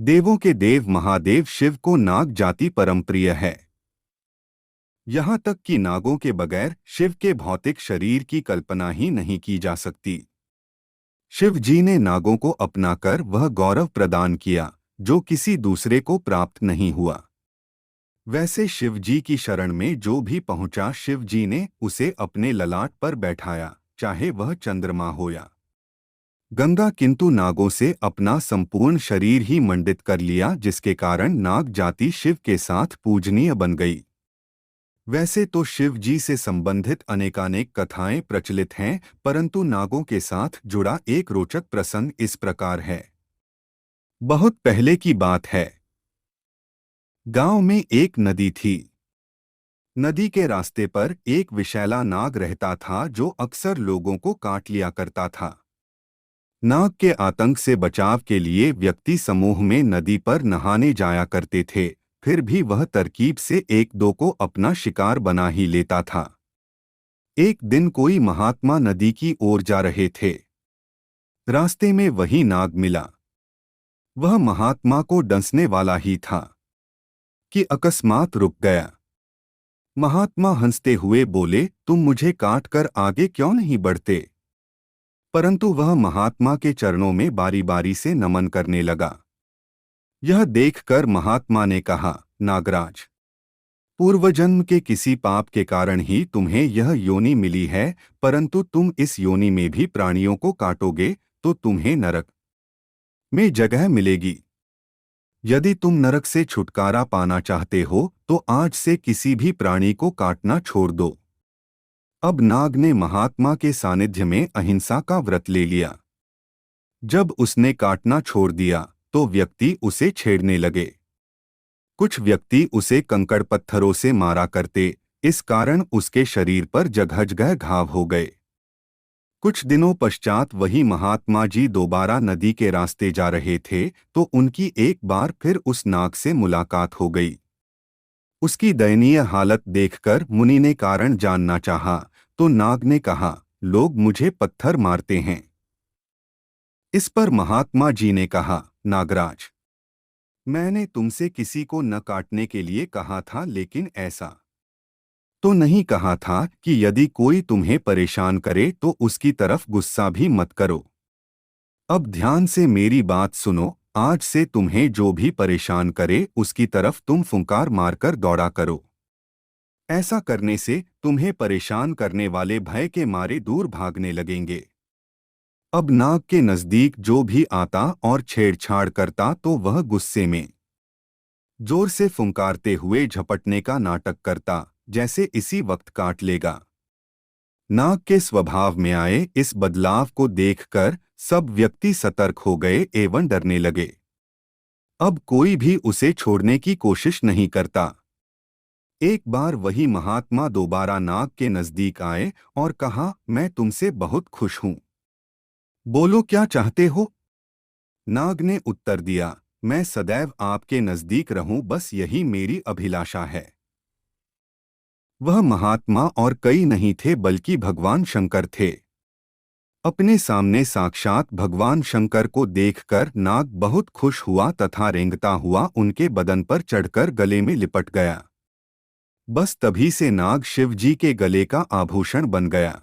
देवों के देव महादेव शिव को नाग जाति परम प्रिय है। यहाँ तक कि नागों के बगैर शिव के भौतिक शरीर की कल्पना ही नहीं की जा सकती। शिव जी ने नागों को अपनाकर वह गौरव प्रदान किया जो किसी दूसरे को प्राप्त नहीं हुआ। वैसे शिव जी की शरण में जो भी पहुंचा, शिव जी ने उसे अपने ललाट पर बैठाया, चाहे वह चंद्रमा हो या गंगा, किंतु नागों से अपना संपूर्ण शरीर ही मंडित कर लिया, जिसके कारण नाग जाति शिव के साथ पूजनीय बन गई। वैसे तो शिव जी से संबंधित अनेकानेक कथाएं प्रचलित हैं, परंतु नागों के साथ जुड़ा एक रोचक प्रसंग इस प्रकार है। बहुत पहले की बात है। गांव में एक नदी थी। नदी के रास्ते पर एक विषैला नाग रहता था जो अक्सर लोगों को काट लिया करता था। नाग के आतंक से बचाव के लिए व्यक्ति समूह में नदी पर नहाने जाया करते थे, फिर भी वह तरकीब से एक दो को अपना शिकार बना ही लेता था। एक दिन कोई महात्मा नदी की ओर जा रहे थे। रास्ते में वही नाग मिला। वह महात्मा को डंसने वाला ही था कि अकस्मात रुक गया। महात्मा हंसते हुए बोले, तुम मुझे काट कर आगे क्यों नहीं बढ़ते? परंतु वह महात्मा के चरणों में बारी बारी से नमन करने लगा। यह देखकर महात्मा ने कहा, नागराज, पूर्वजन्म के किसी पाप के कारण ही तुम्हें यह योनि मिली है, परंतु तुम इस योनि में भी प्राणियों को काटोगे तो तुम्हें नरक में जगह मिलेगी। यदि तुम नरक से छुटकारा पाना चाहते हो तो आज से किसी भी प्राणी को काटना छोड़ दो। अब नाग ने महात्मा के सानिध्य में अहिंसा का व्रत ले लिया। जब उसने काटना छोड़ दिया तो व्यक्ति उसे छेड़ने लगे। कुछ व्यक्ति उसे कंकड़ पत्थरों से मारा करते, इस कारण उसके शरीर पर जगह जगह घाव हो गए। कुछ दिनों पश्चात वही महात्मा जी दोबारा नदी के रास्ते जा रहे थे तो उनकी एक बार फिर उस नाग से मुलाकात हो गई। उसकी दयनीय हालत देखकर मुनि ने कारण जानना चाहा तो नाग ने कहा, लोग मुझे पत्थर मारते हैं। इस पर महात्मा जी ने कहा, नागराज, मैंने तुमसे किसी को न काटने के लिए कहा था, लेकिन ऐसा तो नहीं कहा था कि यदि कोई तुम्हें परेशान करे तो उसकी तरफ गुस्सा भी मत करो। अब ध्यान से मेरी बात सुनो, आज से तुम्हें जो भी परेशान करे उसकी तरफ तुम फुंकार मारकर दौड़ा करो। ऐसा करने से तुम्हें परेशान करने वाले भय के मारे दूर भागने लगेंगे। अब नाग के नजदीक जो भी आता और छेड़छाड़ करता तो वह गुस्से में जोर से फुंकारते हुए झपटने का नाटक करता, जैसे इसी वक्त काट लेगा। नाग के स्वभाव में आए इस बदलाव को देखकर सब व्यक्ति सतर्क हो गए एवं डरने लगे। अब कोई भी उसे छोड़ने की कोशिश नहीं करता। एक बार वही महात्मा दोबारा नाग के नजदीक आए और कहा, मैं तुमसे बहुत खुश हूं। बोलो क्या चाहते हो? नाग ने उत्तर दिया, मैं सदैव आपके नजदीक रहूं, बस यही मेरी अभिलाषा है। वह महात्मा और कई नहीं थे बल्कि भगवान शंकर थे। अपने सामने साक्षात भगवान शंकर को देखकर नाग बहुत खुश हुआ तथा रेंगता हुआ उनके बदन पर चढ़कर गले में लिपट गया। बस तभी से नाग शिव जी के गले का आभूषण बन गया।